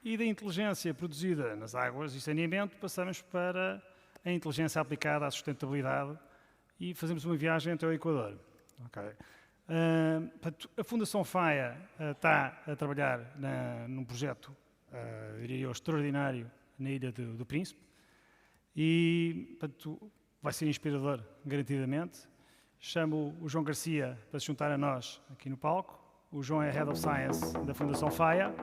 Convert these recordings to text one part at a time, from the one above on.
E da inteligência produzida nas águas e saneamento, passamos para a inteligência aplicada à sustentabilidade e fazemos uma viagem até o Equador. Okay. A Fundação FAIA está a trabalhar num projeto, diria eu, extraordinário na Ilha do Príncipe e, portanto, vai ser inspirador, garantidamente. Chamo o João Garcia para se juntar a nós aqui no palco. O João é Head of Science da Fundação FAIA.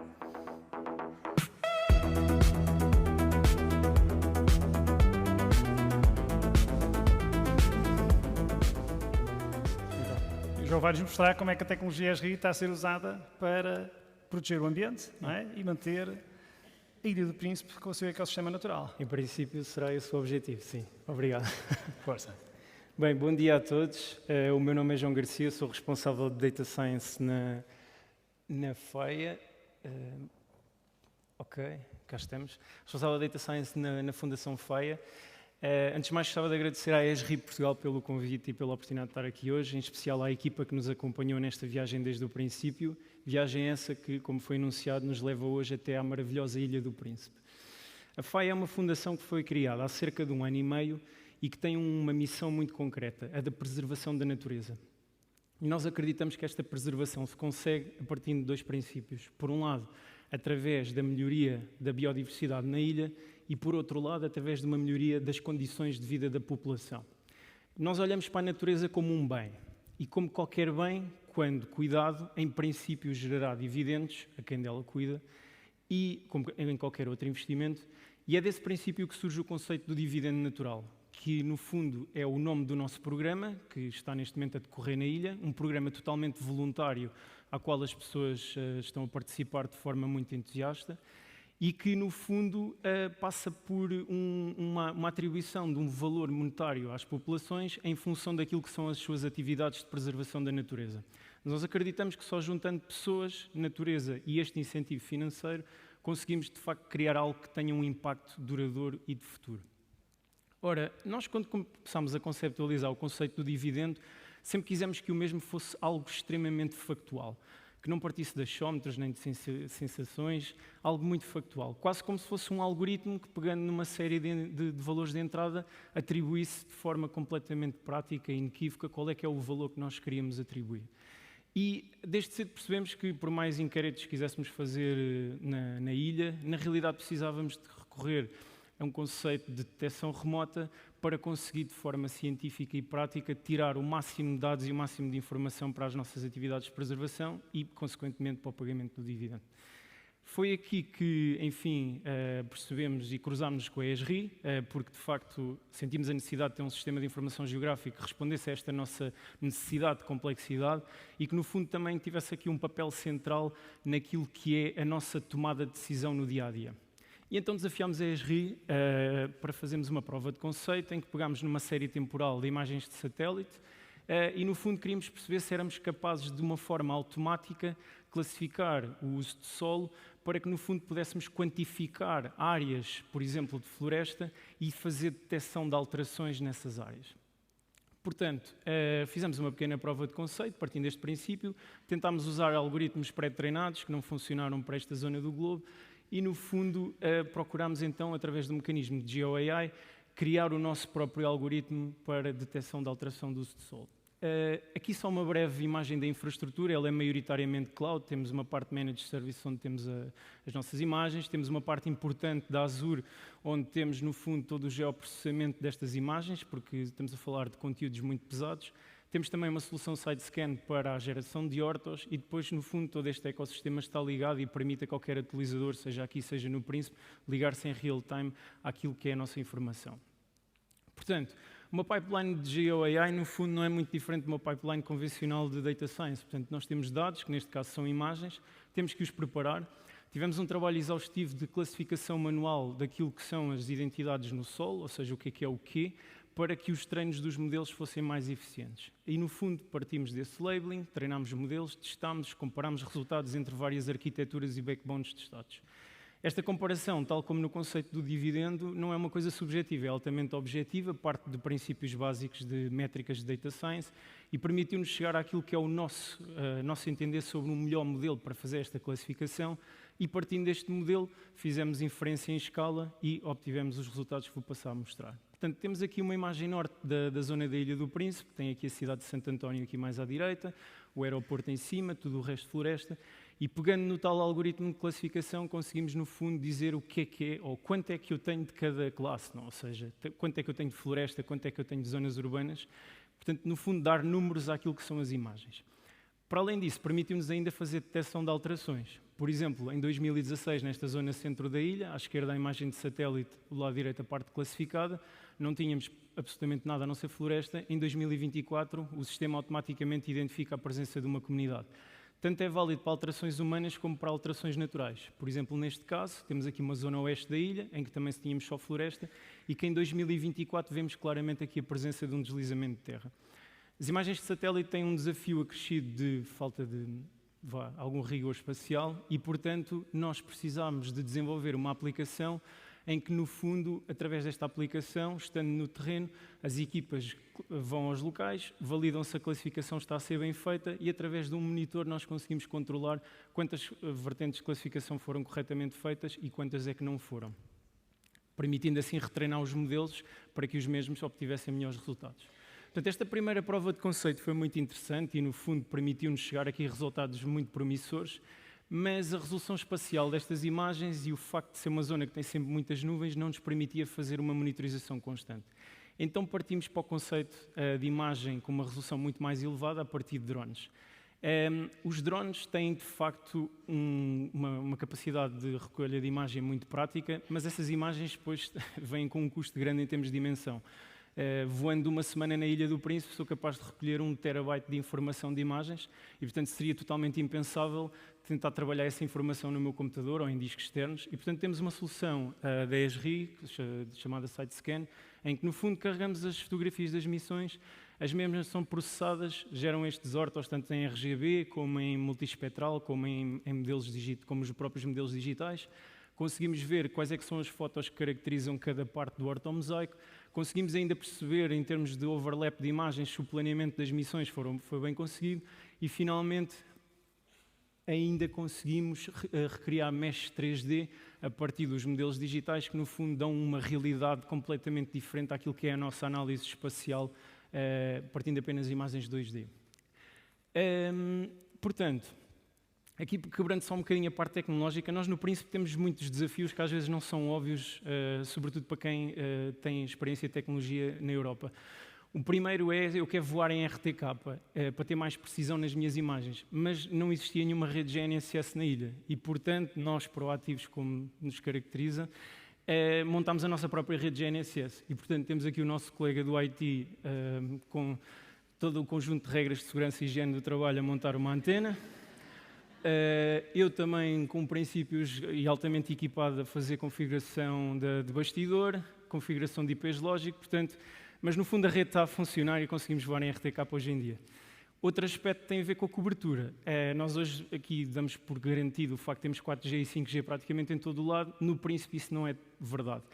O João vai-nos mostrar como é que a tecnologia ESRI está a ser usada para proteger o ambiente, não é? E manter a Ilha do Príncipe com o seu ecossistema natural. Em princípio será esse o objetivo, sim. Obrigado. Força. Bem, bom dia a todos. O meu nome é João Garcia, sou responsável de Data Science na FAIA. Ok, cá estamos. Responsável de Data Science na Fundação FAIA. Antes de mais, gostava de agradecer à ESRI Portugal pelo convite e pela oportunidade de estar aqui hoje, em especial à equipa que nos acompanhou nesta viagem desde o princípio. Viagem essa que, como foi anunciado, nos leva hoje até à maravilhosa Ilha do Príncipe. A FAIA é uma fundação que foi criada há cerca de 1 ano e meio e que tem uma missão muito concreta, a da preservação da natureza. E nós acreditamos que esta preservação se consegue a partir de 2 princípios. Por um lado, através da melhoria da biodiversidade na ilha e, por outro lado, através de uma melhoria das condições de vida da população. Nós olhamos para a natureza como um bem e, como qualquer bem, quando cuidado, em princípio gerará dividendos a quem dela cuida e, como em qualquer outro investimento, e é desse princípio que surge o conceito do dividendo natural, que no fundo é o nome do nosso programa, que está neste momento a decorrer na ilha, um programa totalmente voluntário, ao qual as pessoas estão a participar de forma muito entusiasta, e que no fundo passa por uma atribuição de um valor monetário às populações em função daquilo que são as suas atividades de preservação da natureza. Nós acreditamos que só juntando pessoas, natureza e este incentivo financeiro, conseguimos de facto criar algo que tenha um impacto duradouro e de futuro. Ora, nós quando começámos a conceptualizar o conceito do dividendo, sempre quisemos que o mesmo fosse algo extremamente factual, que não partisse de achómetros nem de sensações, algo muito factual, quase como se fosse um algoritmo que, pegando numa série de valores de entrada, atribuísse de forma completamente prática e inequívoca qual é que é o valor que nós queríamos atribuir. E desde cedo percebemos que, por mais inquéritos que quiséssemos fazer na ilha, na realidade precisávamos de recorrer a um conceito de detecção remota para conseguir, de forma científica e prática, tirar o máximo de dados e o máximo de informação para as nossas atividades de preservação e, consequentemente, para o pagamento do dividendo. Foi aqui que, enfim, percebemos e cruzámos-nos com a ESRI, porque, de facto, sentimos a necessidade de ter um sistema de informação geográfica que respondesse a esta nossa necessidade de complexidade e que, no fundo, também tivesse aqui um papel central naquilo que é a nossa tomada de decisão no dia-a-dia. E então desafiámos a ESRI para fazermos uma prova de conceito em que pegámos numa série temporal de imagens de satélite e, no fundo, queríamos perceber se éramos capazes, de uma forma automática, classificar o uso de solo para que, no fundo, pudéssemos quantificar áreas, por exemplo, de floresta e fazer detecção de alterações nessas áreas. Portanto, fizemos uma pequena prova de conceito, partindo deste princípio, tentámos usar algoritmos pré-treinados que não funcionaram para esta zona do globo e, no fundo, procurámos então, através do mecanismo de GeoAI, criar o nosso próprio algoritmo para detecção de alteração do uso de solo. Aqui só uma breve imagem da infraestrutura, ela é maioritariamente cloud, temos uma parte de Managed Service onde temos as nossas imagens, temos uma parte importante da Azure onde temos no fundo todo o geoprocessamento destas imagens, porque estamos a falar de conteúdos muito pesados. Temos também uma solução SideScan para a geração de ortos e depois no fundo todo este ecossistema está ligado e permite a qualquer utilizador, seja aqui, seja no Príncipe, ligar-se em real time àquilo que é a nossa informação. Portanto, uma pipeline de GeoAI, no fundo, não é muito diferente de uma pipeline convencional de Data Science. Portanto, nós temos dados, que neste caso são imagens, temos que os preparar. Tivemos um trabalho exaustivo de classificação manual daquilo que são as identidades no solo, ou seja, o que é o quê, para que os treinos dos modelos fossem mais eficientes. E, no fundo, partimos desse labeling, treinámos modelos, testámos, comparámos resultados entre várias arquiteturas e backbones testados. Esta comparação, tal como no conceito do dividendo, não é uma coisa subjetiva, é altamente objetiva, parte de princípios básicos de métricas de Data Science e permitiu-nos chegar àquilo que é o nosso entender sobre um melhor modelo para fazer esta classificação, e partindo deste modelo fizemos inferência em escala e obtivemos os resultados que vou passar a mostrar. Portanto, temos aqui uma imagem norte da zona da Ilha do Príncipe, tem aqui a cidade de Santo António aqui mais à direita, o aeroporto em cima, tudo o resto floresta, e pegando no tal algoritmo de classificação conseguimos no fundo dizer o que é, ou quanto é que eu tenho de cada classe, não? Ou seja, quanto é que eu tenho de floresta, quanto é que eu tenho de zonas urbanas, portanto, no fundo, dar números àquilo que são as imagens. Para além disso, permitiu-nos ainda fazer detecção de alterações. Por exemplo, em 2016, nesta zona centro da ilha, à esquerda a imagem de satélite, do lado direito a parte classificada, não tínhamos absolutamente nada a não ser floresta. Em 2024, o sistema automaticamente identifica a presença de uma comunidade. Tanto é válido para alterações humanas como para alterações naturais. Por exemplo, neste caso, temos aqui uma zona oeste da ilha, em que também tínhamos só floresta, e que em 2024 vemos claramente aqui a presença de um deslizamento de terra. As imagens de satélite têm um desafio acrescido de falta de algum rigor espacial e, portanto, nós precisamos de desenvolver uma aplicação em que, no fundo, através desta aplicação, estando no terreno, as equipas vão aos locais, validam se a classificação está a ser bem feita e, através de um monitor, nós conseguimos controlar quantas vertentes de classificação foram corretamente feitas e quantas é que não foram, permitindo assim retreinar os modelos para que os mesmos obtivessem melhores resultados. Portanto, esta primeira prova de conceito foi muito interessante e, no fundo, permitiu-nos chegar aqui a resultados muito promissores, mas a resolução espacial destas imagens e o facto de ser uma zona que tem sempre muitas nuvens não nos permitia fazer uma monitorização constante. Então partimos para o conceito de imagem com uma resolução muito mais elevada a partir de drones. Os drones têm, de facto, uma capacidade de recolha de imagem muito prática, mas essas imagens depois vêm com um custo grande em termos de dimensão. Voando uma semana na Ilha do Príncipe, sou capaz de recolher 1 terabyte de informação de imagens e, portanto, seria totalmente impensável tentar trabalhar essa informação no meu computador ou em discos externos. E, portanto, temos uma solução da ESRI, chamada SiteScan, em que, no fundo, carregamos as fotografias das missões, as mesmas são processadas, geram estes ortos, tanto em RGB, como em multiespectral, como em modelos como os próprios modelos digitais. Conseguimos ver quais é que são as fotos que caracterizam cada parte do ortomosaico. Conseguimos ainda perceber, em termos de overlap de imagens, se o planeamento das missões foi bem conseguido. E, finalmente, ainda conseguimos recriar meshes 3D a partir dos modelos digitais que, no fundo, dão uma realidade completamente diferente àquilo que é a nossa análise espacial, partindo apenas de imagens 2D. Portanto, aqui quebrando só um bocadinho a parte tecnológica, nós no Príncipe temos muitos desafios que às vezes não são óbvios, sobretudo para quem tem experiência de tecnologia na Europa. O primeiro é, eu quero voar em RTK para ter mais precisão nas minhas imagens, mas não existia nenhuma rede GNSS na ilha e, portanto, nós, proativos como nos caracteriza, montámos a nossa própria rede GNSS e, portanto, temos aqui o nosso colega do IT com todo o conjunto de regras de segurança e higiene do trabalho a montar uma antena. Eu também com princípios e altamente equipado a fazer configuração de bastidor, configuração de IPs lógico, portanto, mas no fundo a rede está a funcionar e conseguimos voar em RTK hoje em dia. Outro aspecto tem a ver com a cobertura. Nós hoje aqui damos por garantido o facto de termos 4G e 5G praticamente em todo o lado. No Príncipe isso não é verdade.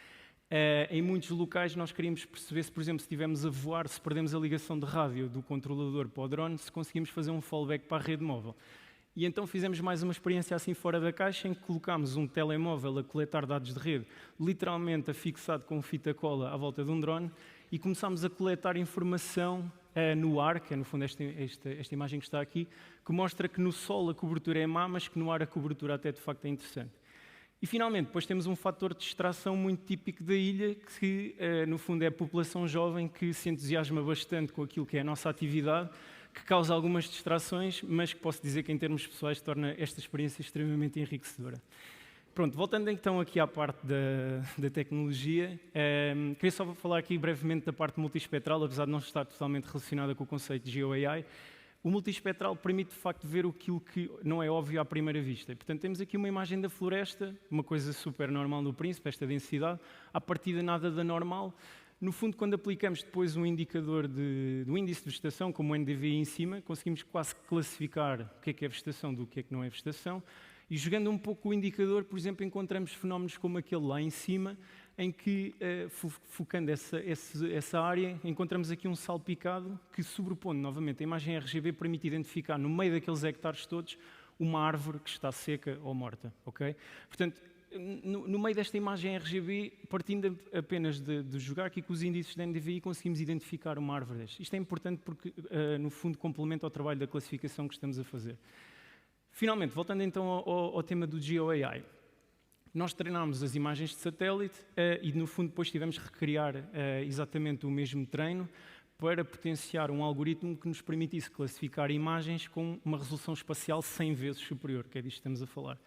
Em muitos locais nós queríamos perceber se, por exemplo, se estivermos a voar, se perdemos a ligação de rádio do controlador para o drone, se conseguimos fazer um fallback para a rede móvel. E então fizemos mais uma experiência assim fora da caixa, em que colocámos um telemóvel a coletar dados de rede, literalmente afixado com fita cola à volta de um drone, e começámos a coletar informação no ar, que é no fundo esta imagem que está aqui, que mostra que no sol a cobertura é má, mas que no ar a cobertura até de facto é interessante. E finalmente, depois temos um fator de distração muito típico da ilha, que no fundo é a população jovem que se entusiasma bastante com aquilo que é a nossa atividade, que causa algumas distrações, mas que posso dizer que em termos pessoais torna esta experiência extremamente enriquecedora. Pronto, voltando então aqui à parte da tecnologia, queria só falar aqui brevemente da parte multiespectral, apesar de não estar totalmente relacionada com o conceito de GeoAI. O multiespectral permite de facto ver aquilo que não é óbvio à primeira vista. Portanto, temos aqui uma imagem da floresta, uma coisa super normal no Príncipe, esta densidade, à partida nada da normal. No fundo, quando aplicamos depois um indicador do índice de vegetação, como o NDVI em cima, conseguimos quase classificar o que é vegetação do que não é vegetação. E jogando um pouco o indicador, por exemplo, encontramos fenómenos como aquele lá em cima, em que, focando essa área, encontramos aqui um salpicado que, sobrepondo novamente a imagem RGB, permite identificar no meio daqueles hectares todos uma árvore que está seca ou morta, ok? Portanto, no meio desta imagem RGB, partindo apenas de jogar aqui com os índices da NDVI, conseguimos identificar uma árvore destas. Isto é importante porque, no fundo, complementa ao trabalho da classificação que estamos a fazer. Finalmente, voltando então ao tema do GeoAI. Nós treinámos as imagens de satélite e, no fundo, depois tivemos que recriar exatamente o mesmo treino para potenciar um algoritmo que nos permitisse classificar imagens com uma resolução espacial 100 vezes superior, que é disto que estamos a falar.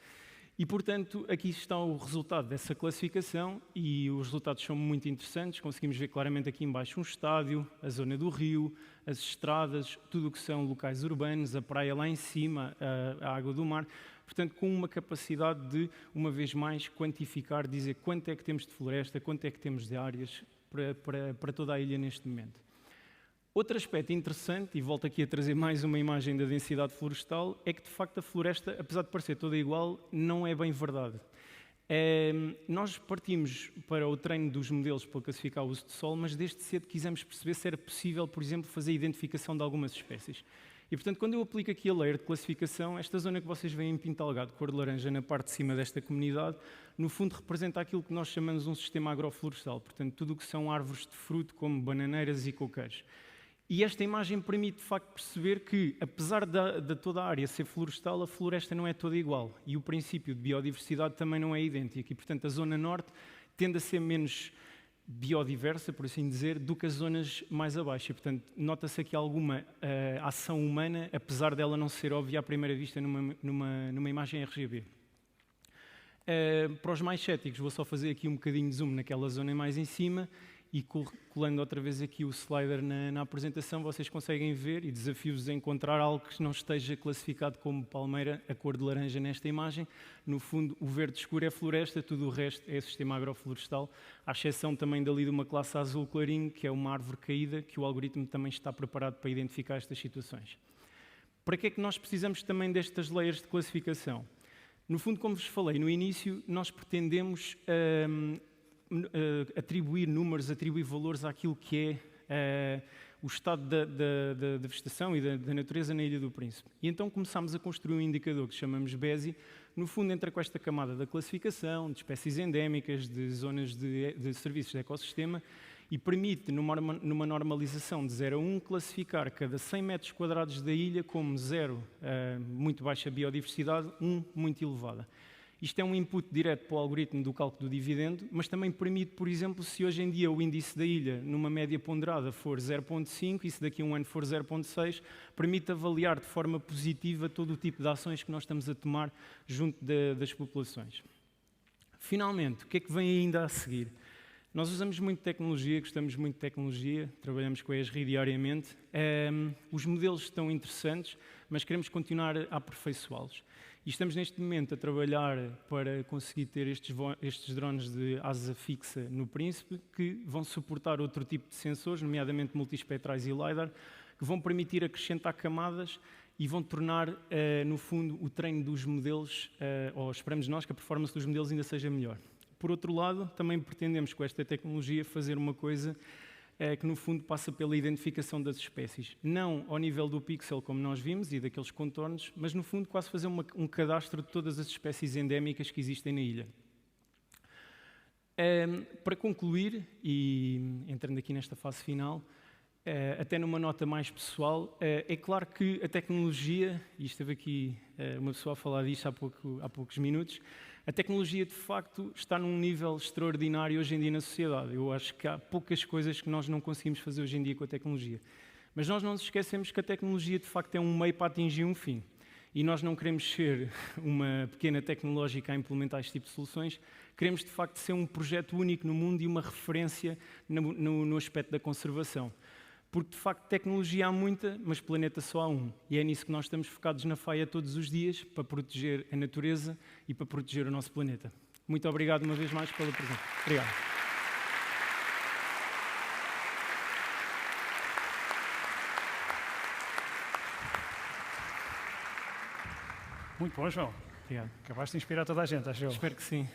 E, portanto, aqui está o resultado dessa classificação e os resultados são muito interessantes. Conseguimos ver claramente aqui embaixo um estádio, a zona do rio, as estradas, tudo o que são locais urbanos, a praia lá em cima, a água do mar. Portanto, com uma capacidade de, uma vez mais, quantificar, dizer quanto é que temos de floresta, quanto é que temos de áreas para toda a ilha neste momento. Outro aspecto interessante, e volto aqui a trazer mais uma imagem da densidade florestal, é que, de facto, a floresta, apesar de parecer toda igual, não é bem verdade. Nós partimos para o treino dos modelos para classificar o uso de solo, mas desde cedo quisemos perceber se era possível, por exemplo, fazer a identificação de algumas espécies. E, portanto, quando eu aplico aqui a layer de classificação, esta zona que vocês veem em pintalgado, cor de laranja, na parte de cima desta comunidade, no fundo representa aquilo que nós chamamos um sistema agroflorestal, portanto, tudo o que são árvores de fruto, como bananeiras e coqueiros. E esta imagem permite, de facto, perceber que, apesar de toda a área ser florestal, a floresta não é toda igual. E o princípio de biodiversidade também não é idêntico. E, portanto, a zona norte tende a ser menos biodiversa, por assim dizer, do que as zonas mais abaixo. E, portanto, nota-se aqui alguma ação humana, apesar dela não ser óbvia à primeira vista numa imagem RGB. Para os mais céticos, vou só fazer aqui um bocadinho de zoom naquela zona mais em cima, e colando outra vez aqui o slider na apresentação, vocês conseguem ver, e desafio-vos a encontrar algo que não esteja classificado como palmeira, a cor de laranja nesta imagem. No fundo, o verde escuro é floresta, tudo o resto é sistema agroflorestal, à exceção também dali de uma classe azul clarinho, que é uma árvore caída, que o algoritmo também está preparado para identificar estas situações. Para que é que nós precisamos também destas layers de classificação? No fundo, como vos falei no início, nós pretendemos atribuir números, atribuir valores àquilo que é o estado da vegetação e da natureza na Ilha do Príncipe. E então começámos a construir um indicador que chamamos BESI, no fundo entra com esta camada da classificação, de espécies endémicas, de zonas de serviços de ecossistema, e permite, numa normalização de 0 a 1, classificar cada 100 metros quadrados da ilha como 0, muito baixa biodiversidade, 1, muito elevada. Isto é um input direto para o algoritmo do cálculo do dividendo, mas também permite, por exemplo, se hoje em dia o índice da ilha, numa média ponderada, for 0,5 e se daqui a um ano for 0,6, permite avaliar de forma positiva todo o tipo de ações que nós estamos a tomar junto das populações. Finalmente, o que é que vem ainda a seguir? Nós usamos muito tecnologia, gostamos muito de tecnologia, trabalhamos com a ESRI diariamente. Os modelos estão interessantes, mas queremos continuar a aperfeiçoá-los. E estamos neste momento a trabalhar para conseguir ter estes drones de asa fixa no Príncipe, que vão suportar outro tipo de sensores, nomeadamente multispectrais e LiDAR, que vão permitir acrescentar camadas e vão tornar, no fundo, o treino dos modelos, ou esperamos nós que a performance dos modelos ainda seja melhor. Por outro lado, também pretendemos com esta tecnologia fazer uma coisa que no fundo passa pela identificação das espécies. Não ao nível do pixel, como nós vimos, e daqueles contornos, mas no fundo quase fazer um cadastro de todas as espécies endémicas que existem na ilha. Para concluir, e entrando aqui nesta fase final, até numa nota mais pessoal, é claro que a tecnologia, e esteve aqui uma pessoa a falar disto há poucos minutos, a tecnologia, de facto, está num nível extraordinário hoje em dia na sociedade. Eu acho que há poucas coisas que nós não conseguimos fazer hoje em dia com a tecnologia. Mas nós não nos esquecemos que a tecnologia, de facto, é um meio para atingir um fim. E nós não queremos ser uma pequena tecnológica a implementar este tipo de soluções. Queremos, de facto, ser um projeto único no mundo e uma referência no aspecto da conservação. Porque, de facto, tecnologia há muita, mas planeta só há um. E é nisso que nós estamos focados na FAIA todos os dias, para proteger a natureza e para proteger o nosso planeta. Muito obrigado uma vez mais pela presença. Obrigado. Muito bom, João. Obrigado. Acabaste de inspirar toda a gente, acho eu. Espero que sim.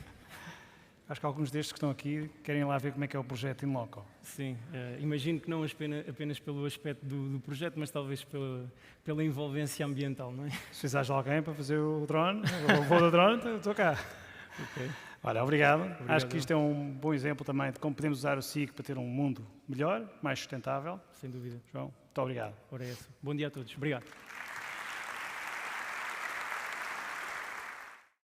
acho que alguns destes que estão aqui querem lá ver como é que é o projeto in loco. Sim, imagino que não apenas pelo aspecto do projeto, mas talvez pela envolvência ambiental, não é? Se precisares de alguém para fazer o drone, o voo do drone, estou cá. Ok. Olha, obrigado. Acho que isto é um bom exemplo também de como podemos usar o SIG para ter um mundo melhor, mais sustentável. Sem dúvida. João, muito obrigado. Ora é essa. Bom dia a todos. Obrigado.